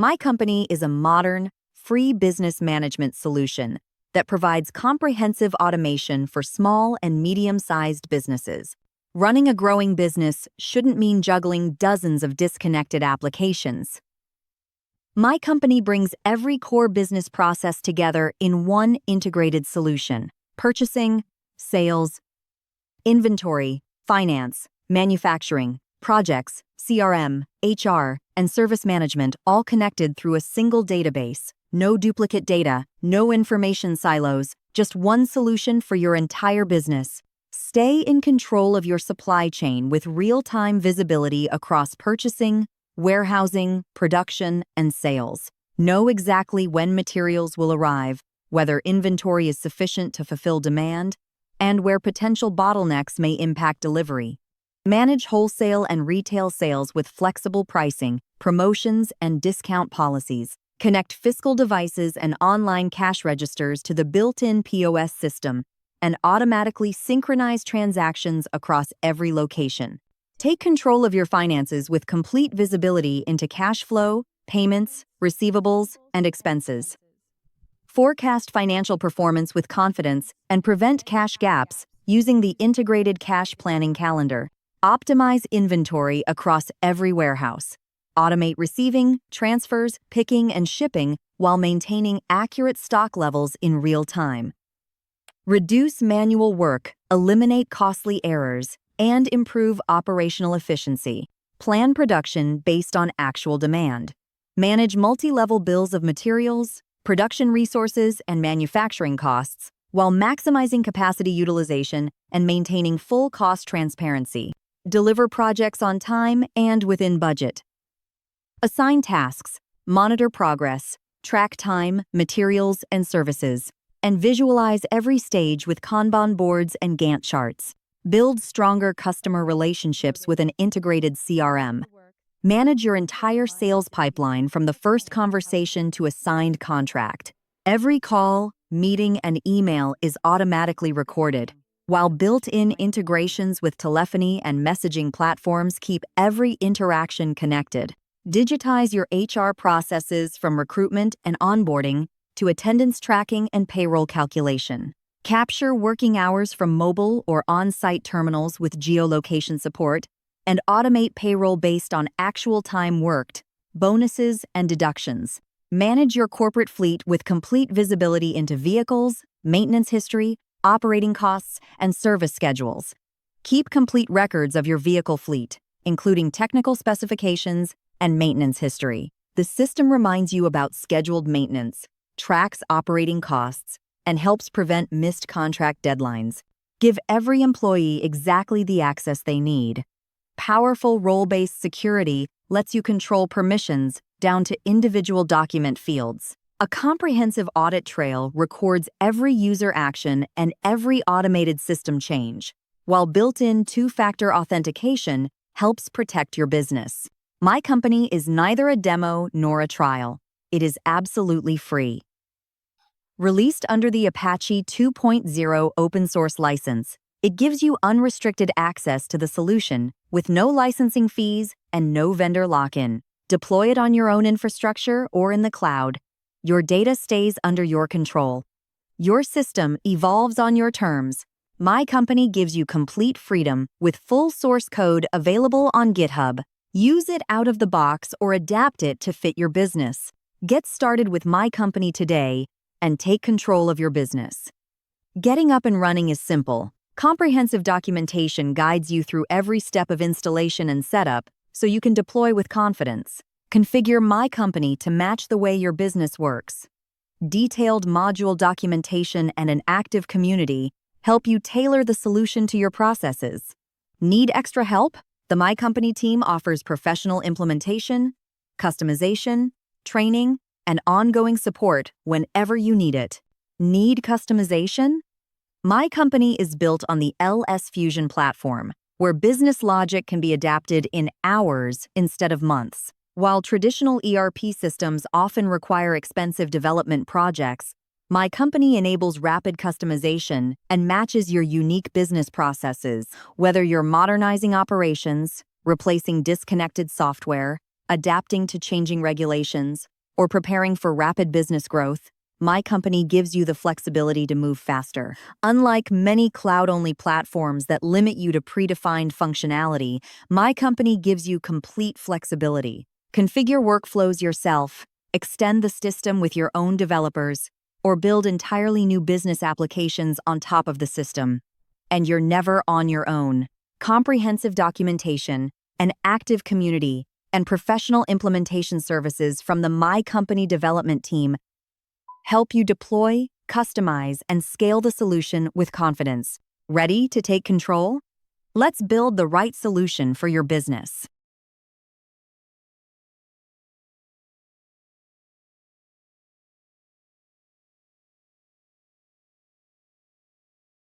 MyCompany is a modern, free business management solution that provides comprehensive automation for small and medium-sized businesses. Running a growing business shouldn't mean juggling dozens of disconnected applications. MyCompany brings every core business process together in one integrated solution: purchasing, sales, inventory, finance, manufacturing, projects, CRM, HR, and service management, all connected through a single database. No duplicate data, no information silos, just one solution for your entire business. Stay in control of your supply chain with real-time visibility across purchasing, warehousing, production, and sales. Know exactly when materials will arrive, whether inventory is sufficient to fulfill demand, and where potential bottlenecks may impact delivery. Manage wholesale and retail sales with flexible pricing, promotions, and discount policies. Connect fiscal devices and online cash registers to the built-in POS system and automatically synchronize transactions across every location. Take control of your finances with complete visibility into cash flow, payments, receivables, and expenses. Forecast financial performance with confidence and prevent cash gaps using the integrated cash planning calendar. Optimize inventory across every warehouse. Automate receiving, transfers, picking, and shipping while maintaining accurate stock levels in real time. Reduce manual work, eliminate costly errors, and improve operational efficiency. Plan production based on actual demand. Manage multi-level bills of materials, production resources, and manufacturing costs while maximizing capacity utilization and maintaining full cost transparency. Deliver projects on time and within budget. Assign tasks, monitor progress, track time, materials, and services, and visualize every stage with Kanban boards and Gantt charts. Build stronger customer relationships with an integrated CRM. Manage your entire sales pipeline from the first conversation to a signed contract. Every call, meeting, and email is automatically recorded, while built-in integrations with telephony and messaging platforms keep every interaction connected. Digitize your HR processes from recruitment and onboarding to attendance tracking and payroll calculation. Capture working hours from mobile or on-site terminals with geolocation support, and automate payroll based on actual time worked, bonuses, and deductions. Manage your corporate fleet with complete visibility into vehicles, maintenance history, operating costs, and service schedules. Keep complete records of your vehicle fleet, including technical specifications and maintenance history. The system reminds you about scheduled maintenance, tracks operating costs, and helps prevent missed contract deadlines. Give every employee exactly the access they need. Powerful role-based security lets you control permissions down to individual document fields. A comprehensive audit trail records every user action and every automated system change, while built-in two-factor authentication helps protect your business. MyCompany is neither a demo nor a trial. It is absolutely free. Released under the Apache 2.0 open-source license, it gives you unrestricted access to the solution with no licensing fees and no vendor lock-in. Deploy it on your own infrastructure or in the cloud. Your data stays under your control. Your system evolves on your terms. MyCompany gives you complete freedom with full source code available on GitHub. Use it out of the box or adapt it to fit your business. Get started with MyCompany today and take control of your business. Getting up and running is simple. Comprehensive documentation guides you through every step of installation and setup so you can deploy with confidence. Configure MyCompany to match the way your business works. Detailed module documentation and an active community help you tailor the solution to your processes. Need extra help? The MyCompany team offers professional implementation, customization, training, and ongoing support whenever you need it. Need customization? MyCompany is built on the lsFusion platform, where business logic can be adapted in hours instead of months. While traditional ERP systems often require expensive development projects, MyCompany enables rapid customization and matches your unique business processes, whether you're modernizing operations, replacing disconnected software, adapting to changing regulations, or preparing for rapid business growth, MyCompany gives you the flexibility to move faster. Unlike many cloud-only platforms that limit you to predefined functionality, MyCompany gives you complete flexibility. Configure workflows yourself, extend the system with your own developers, or build entirely new business applications on top of the system. And you're never on your own. Comprehensive documentation, an active community, and professional implementation services from the MyCompany development team help you deploy, customize, and scale the solution with confidence. Ready to take control? Let's build the right solution for your business.